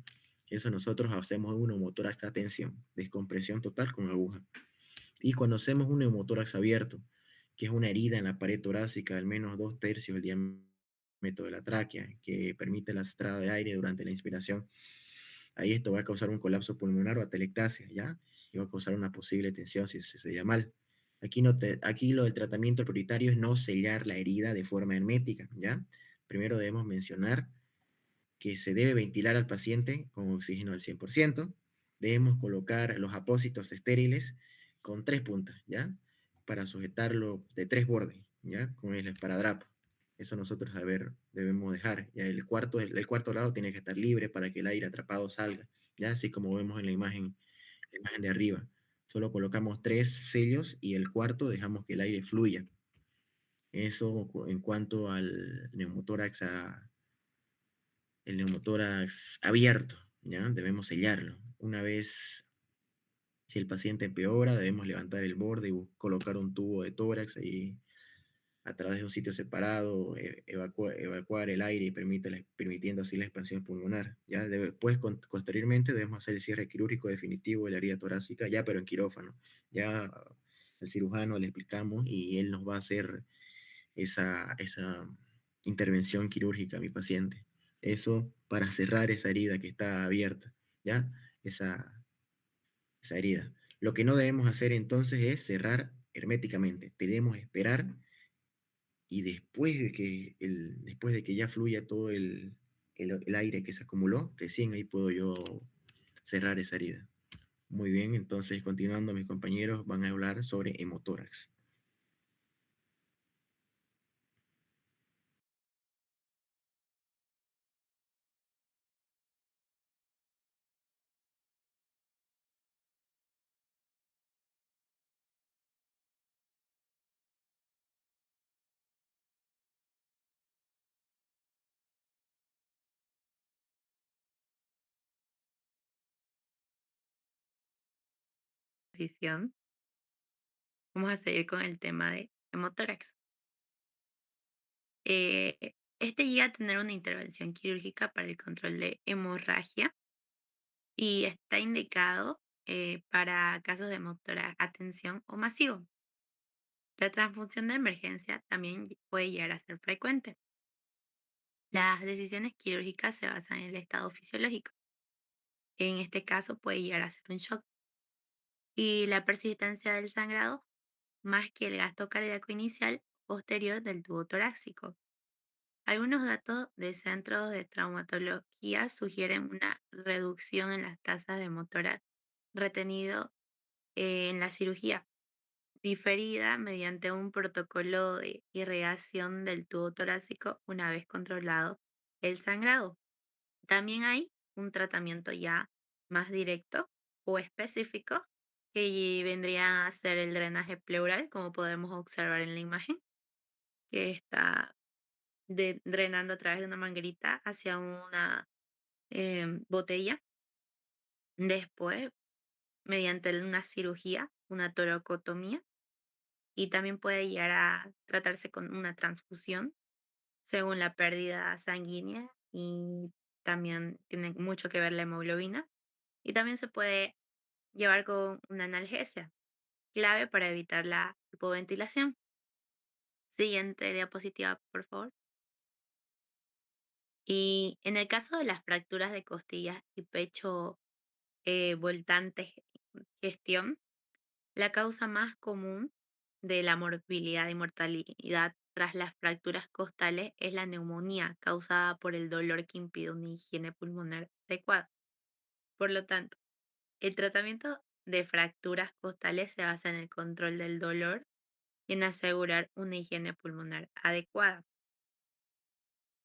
S7: Eso nosotros hacemos un neumotórax a tensión, descompresión total con aguja. Y cuando hacemos un neumotórax abierto, que es una herida en la pared torácica de al menos 2/3 del diámetro de la tráquea, que permite la entrada de aire durante la inspiración, ahí esto va a causar un colapso pulmonar o atelectasia, ¿ya? Y va a causar una posible tensión si se sella mal. Aquí lo del tratamiento prioritario es no sellar la herida de forma hermética, ¿ya? Primero debemos mencionar que se debe ventilar al paciente con oxígeno al 100%. Debemos colocar los apósitos estériles con 3 puntas, ¿ya? Para sujetarlo de 3 bordes, ¿ya? Con el esparadrapo. Eso nosotros debemos dejar. ¿Ya? El cuarto lado tiene que estar libre para que el aire atrapado salga, ¿ya? Así como vemos en la imagen de arriba. Solo colocamos 3 sellos y el cuarto dejamos que el aire fluya. Eso en cuanto al neumotórax abierto, ¿ya? Debemos sellarlo. Una vez, si el paciente empeora, debemos levantar el borde y colocar un tubo de tórax ahí a través de un sitio separado, evacuar el aire y permitiendo así la expansión pulmonar. ¿Ya? Después, posteriormente, debemos hacer el cierre quirúrgico definitivo de la herida torácica, ya pero en quirófano. Ya al cirujano le explicamos y él nos va a hacer esa intervención quirúrgica a mi paciente. Eso para cerrar esa herida que está abierta, ¿ya? Esa herida. Lo que no debemos hacer entonces es cerrar herméticamente. Debemos esperar y después de que ya fluya todo el aire que se acumuló, recién ahí puedo yo cerrar esa herida. Muy bien, entonces continuando, mis compañeros van a hablar sobre hemotórax.
S8: posición, vamos a seguir con el tema de hemotórax. Este llega a tener una intervención quirúrgica para el control de hemorragia y está indicado para casos de hemotórax a tensión o masivo. La transfusión de emergencia también puede llegar a ser frecuente. Las decisiones quirúrgicas se basan en el estado fisiológico. En este caso puede llegar a ser un shock. Y la persistencia del sangrado más que el gasto cardíaco inicial posterior del tubo torácico. Algunos datos de centros de traumatología sugieren una reducción en las tasas de motora retenido en la cirugía, diferida mediante un protocolo de irrigación del tubo torácico una vez controlado el sangrado. También hay un tratamiento ya más directo o específico que vendría a ser el drenaje pleural, como podemos observar en la imagen, que está drenando a través de una manguerita hacia una botella. Después, mediante una cirugía, una toracotomía, y también puede llegar a tratarse con una transfusión según la pérdida sanguínea y también tiene mucho que ver la hemoglobina. Y también se puede llevar con una analgesia, clave para evitar la hipoventilación. Siguiente diapositiva, por favor. Y en el caso de las fracturas de costillas y pecho voltantes gestión, la causa más común de la morbilidad y mortalidad tras las fracturas costales es la neumonía causada por el dolor que impide una higiene pulmonar adecuada. Por lo tanto, el tratamiento de fracturas costales se basa en el control del dolor y en asegurar una higiene pulmonar adecuada.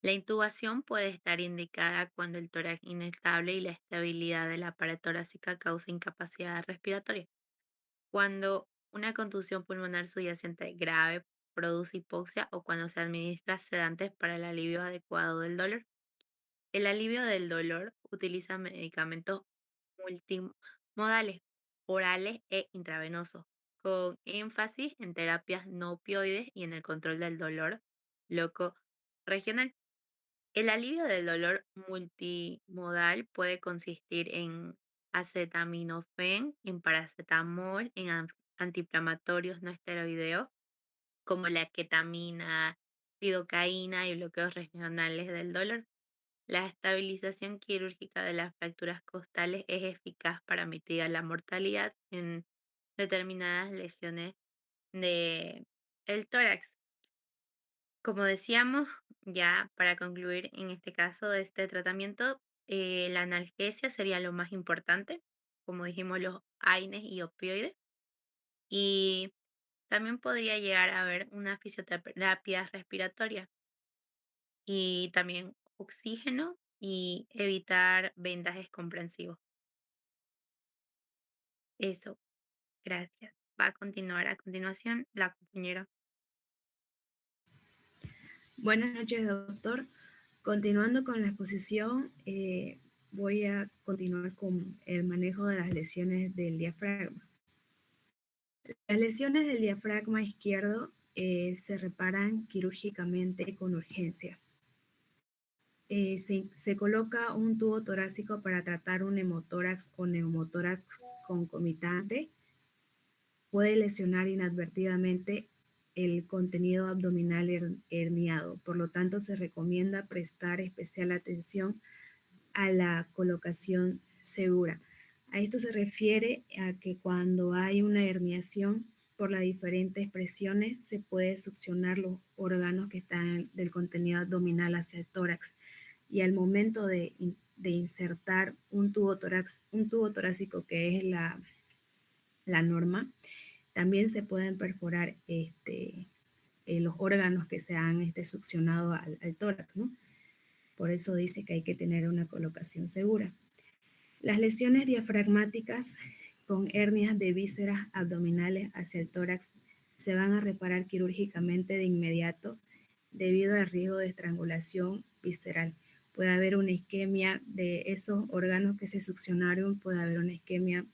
S8: La intubación puede estar indicada cuando el tórax inestable y la estabilidad de la pared torácica causa incapacidad respiratoria. Cuando una contusión pulmonar subyacente grave produce hipoxia o cuando se administra sedantes para el alivio adecuado del dolor. El alivio del dolor utiliza medicamentos multimodales, orales e intravenosos, con énfasis en terapias no opioides y en el control del dolor loco regional. El alivio del dolor multimodal puede consistir en acetaminofén, en paracetamol, en antiinflamatorios no esteroideos como la ketamina, lidocaína y bloqueos regionales del dolor. La estabilización quirúrgica de las fracturas costales es eficaz para mitigar la mortalidad en determinadas lesiones del tórax. Como decíamos, ya para concluir en este caso de este tratamiento, la analgesia sería lo más importante, como dijimos, los AINES y opioides. Y también podría llegar a haber una fisioterapia respiratoria y también oxígeno y evitar vendajes comprensivos. Eso, gracias. Va a continuar a continuación la compañera.
S9: Buenas noches, doctor. Continuando con la exposición, voy a continuar con el manejo de las lesiones del diafragma. Las lesiones del diafragma izquierdo se reparan quirúrgicamente con urgencia. Se coloca un tubo torácico para tratar un hemotórax o neumotórax concomitante. Puede lesionar inadvertidamente el contenido abdominal herniado. Por lo tanto, se recomienda prestar especial atención a la colocación segura. A esto se refiere a que cuando hay una herniación, por las diferentes presiones, se puede succionar los órganos que están del contenido abdominal hacia el tórax. Y al momento de insertar un tubo torácico, que es la norma, también se pueden perforar los órganos que se han succionado al tórax, ¿no? Por eso dice que hay que tener una colocación segura. Las lesiones diafragmáticas con hernias de vísceras abdominales hacia el tórax se van a reparar quirúrgicamente de inmediato debido al riesgo de estrangulación visceral. Puede haber una isquemia de esos órganos que se succionaron, puede haber una isquemia,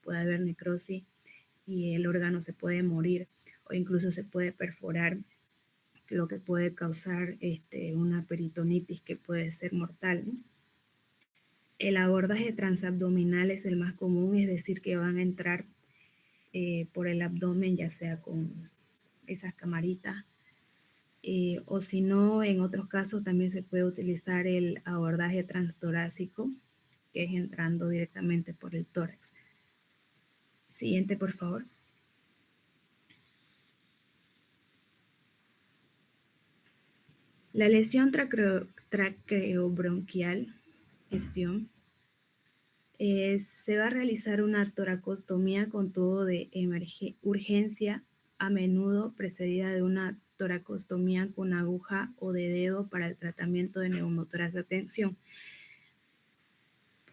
S9: puede haber necrosis y el órgano se puede morir o incluso se puede perforar, lo que puede causar una peritonitis que puede ser mortal, ¿no? El abordaje transabdominal es el más común, es decir, que van a entrar por el abdomen, ya sea con esas camaritas, o si no, en otros casos también se puede utilizar el abordaje transtorácico, que es entrando directamente por el tórax. Siguiente, por favor. La lesión traqueobronquial, gestión, se va a realizar una toracostomía con tubo de urgencia, a menudo precedida de una toracostomía con aguja o de dedo para el tratamiento de neumotórax de tensión.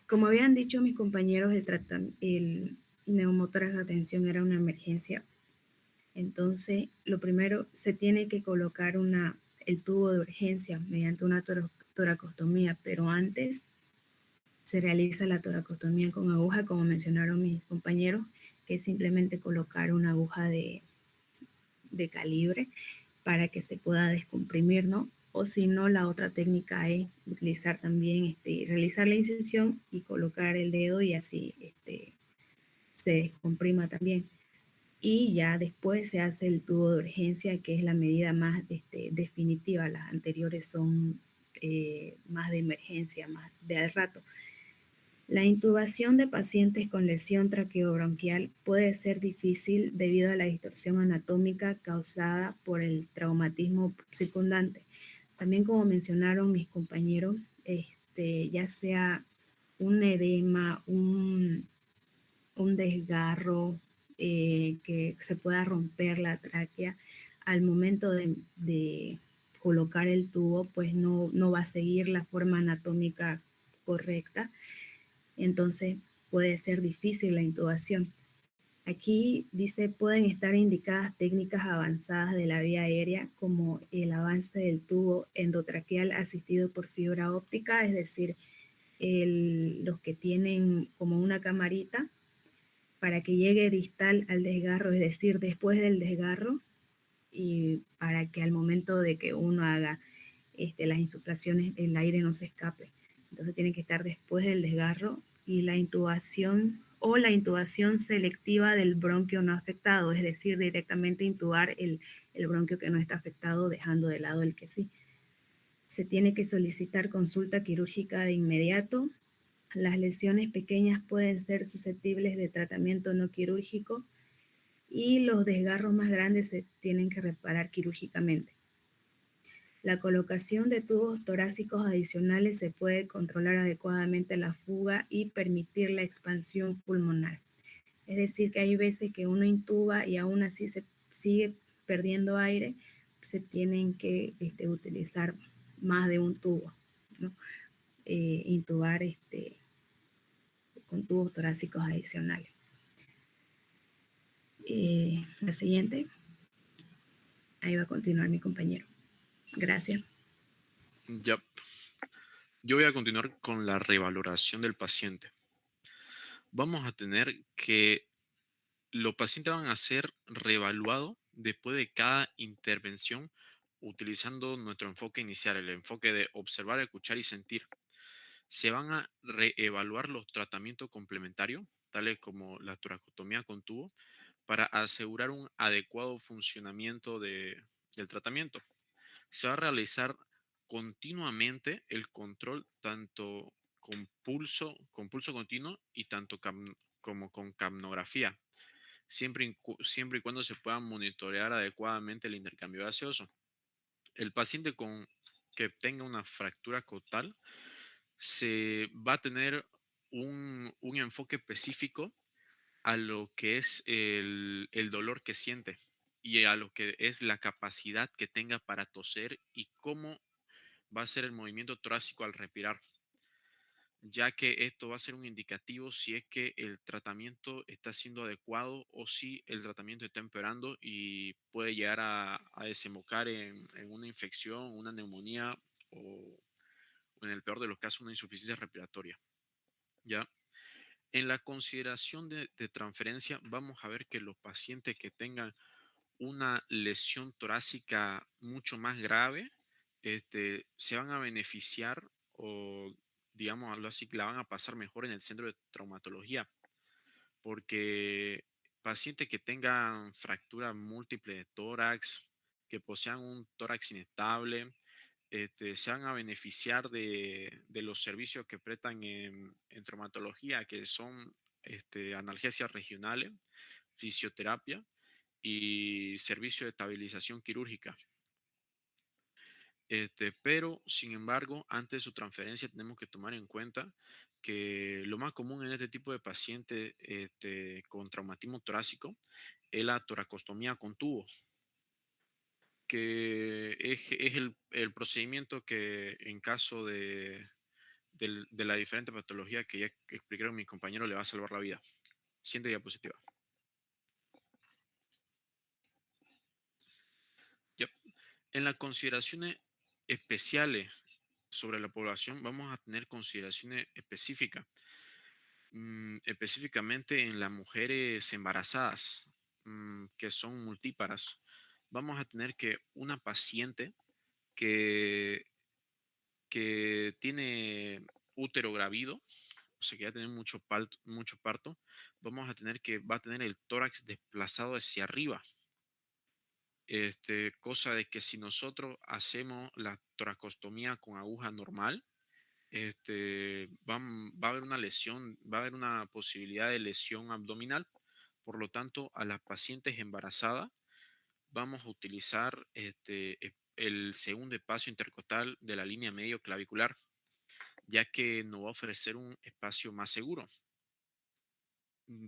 S9: Como habían dicho mis compañeros, el neumotórax de tensión era una emergencia. Entonces, lo primero, se tiene que colocar el tubo de urgencia mediante una toracostomía, pero antes se realiza la toracostomía con aguja, como mencionaron mis compañeros, que es simplemente colocar una aguja de calibre para que se pueda descomprimir, ¿no? O si no, la otra técnica es utilizar también, realizar la incisión y colocar el dedo y así se descomprima también. Y ya después se hace el tubo de urgencia, que es la medida más definitiva. Las anteriores son más de emergencia, más de al rato. La intubación de pacientes con lesión traqueobronquial puede ser difícil debido a la distorsión anatómica causada por el traumatismo circundante. También, como mencionaron mis compañeros, ya sea un edema, un desgarro, que se pueda romper la tráquea, al momento de colocar el tubo, pues no va a seguir la forma anatómica correcta. Entonces puede ser difícil la intubación. Aquí dice, pueden estar indicadas técnicas avanzadas de la vía aérea como el avance del tubo endotraqueal asistido por fibra óptica, es decir, los que tienen como una camarita para que llegue distal al desgarro, es decir, después del desgarro, y para que al momento de que uno haga las insuflaciones el aire no se escape. Entonces tiene que estar después del desgarro, y la intubación o la intubación selectiva del bronquio no afectado, es decir, directamente intubar el bronquio que no está afectado, dejando de lado el que sí. Se tiene que solicitar consulta quirúrgica de inmediato. Las lesiones pequeñas pueden ser susceptibles de tratamiento no quirúrgico y los desgarros más grandes se tienen que reparar quirúrgicamente. La colocación de tubos torácicos adicionales se puede controlar adecuadamente la fuga y permitir la expansión pulmonar. Es decir, que hay veces que uno intuba y aún así se sigue perdiendo aire, se tienen que utilizar más de un tubo, ¿no? Intubar con tubos torácicos adicionales. La siguiente. Ahí va a continuar mi compañero. Gracias.
S10: Ya. Yo voy a continuar con la revaloración del paciente. Vamos a tener que los pacientes van a ser reevaluados después de cada intervención utilizando nuestro enfoque inicial, el enfoque de observar, escuchar y sentir. Se van a reevaluar los tratamientos complementarios, tales como la toracotomía con tubo, para asegurar un adecuado funcionamiento del tratamiento. Se va a realizar continuamente el control tanto con pulso continuo y tanto como con capnografía, siempre y cuando se pueda monitorear adecuadamente el intercambio gaseoso. El paciente que tenga una fractura costal se va a tener un enfoque específico a lo que es el dolor que siente y a lo que es la capacidad que tenga para toser y cómo va a ser el movimiento torácico al respirar, ya que esto va a ser un indicativo si es que el tratamiento está siendo adecuado o si el tratamiento está empeorando y puede llegar a desembocar en una infección, una neumonía o en el peor de los casos una insuficiencia respiratoria. ¿Ya? En la consideración de transferencia, vamos a ver que los pacientes que tengan una lesión torácica mucho más grave, se van a beneficiar o, digamos así, la van a pasar mejor en el centro de traumatología, porque pacientes que tengan fractura múltiple de tórax, que posean un tórax inestable, se van a beneficiar de los servicios que prestan en traumatología, que son analgesias regionales, fisioterapia y servicio de estabilización quirúrgica. Pero, sin embargo, antes de su transferencia tenemos que tomar en cuenta que lo más común en este tipo de pacientes con traumatismo torácico es la toracostomía con tubo, que es el procedimiento que en caso de la diferente patología que ya explicaron mis compañeros le va a salvar la vida. Siguiente diapositiva. Ya. En las consideraciones especiales sobre la población vamos a tener consideraciones específicas, específicamente en las mujeres embarazadas, que son multíparas. Vamos a tener que una paciente que, que tiene útero gravido, o sea que va a tener mucho parto, vamos a tener que va a tener el tórax desplazado hacia arriba. Cosa de que si nosotros hacemos la toracostomía con aguja normal, va a haber una lesión, va a haber una posibilidad de lesión abdominal. Por lo tanto, a las pacientes embarazadas vamos a utilizar el segundo espacio intercostal de la línea medio clavicular, ya que nos va a ofrecer un espacio más seguro.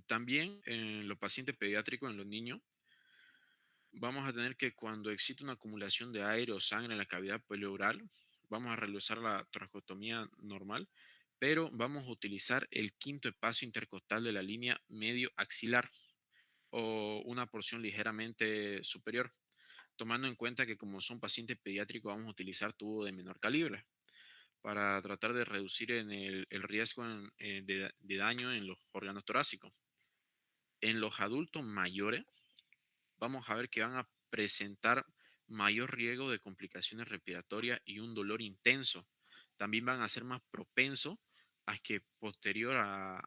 S10: También en los pacientes pediátricos, en los niños, vamos a tener que cuando existe una acumulación de aire o sangre en la cavidad pleural, vamos a realizar la toracostomía normal, pero vamos a utilizar el quinto espacio intercostal de la línea medio axilar o una porción ligeramente superior, tomando en cuenta que como son pacientes pediátricos vamos a utilizar tubo de menor calibre para tratar de reducir el riesgo de daño en los órganos torácicos. En los adultos mayores, vamos a ver que van a presentar mayor riesgo de complicaciones respiratorias y un dolor intenso. También van a ser más propensos a que posterior a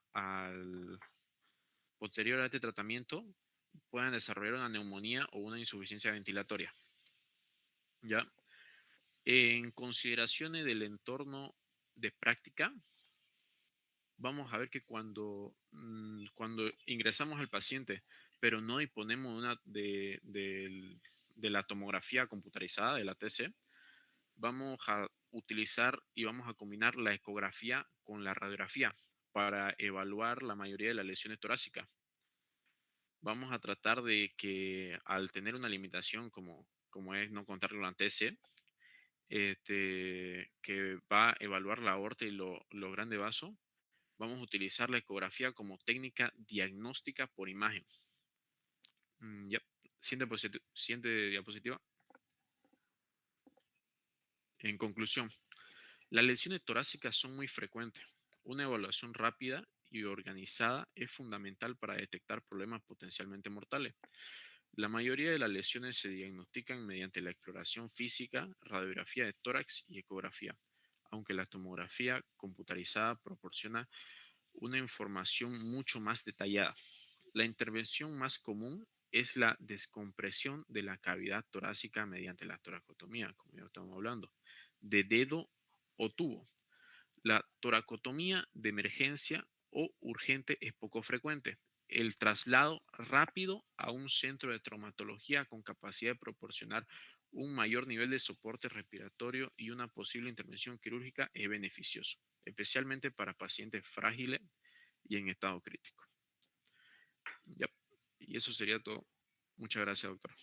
S10: este tratamiento puedan desarrollar una neumonía o una insuficiencia ventilatoria. ¿Ya? En consideraciones del entorno de práctica, vamos a ver que cuando ingresamos al paciente, pero no disponemos de la tomografía computarizada, de la TC, vamos a utilizar y vamos a combinar la ecografía con la radiografía para evaluar la mayoría de las lesiones torácicas. Vamos a tratar de que al tener una limitación como es no contarlo la TC, que va a evaluar la aorta y los grandes vasos, vamos a utilizar la ecografía como técnica diagnóstica por imagen. Ya. Siguiente diapositiva. En conclusión, las lesiones torácicas son muy frecuentes. Una evaluación rápida y organizada es fundamental para detectar problemas potencialmente mortales. La mayoría de las lesiones se diagnostican mediante la exploración física, radiografía de tórax y ecografía, aunque la tomografía computarizada proporciona una información mucho más detallada. La intervención más común es la descompresión de la cavidad torácica mediante la toracotomía, como ya estamos hablando, de dedo o tubo. La toracotomía de emergencia o urgente es poco frecuente. El traslado rápido a un centro de traumatología con capacidad de proporcionar un mayor nivel de soporte respiratorio y una posible intervención quirúrgica es beneficioso, especialmente para pacientes frágiles y en estado crítico. Y eso sería todo. Muchas gracias, doctor.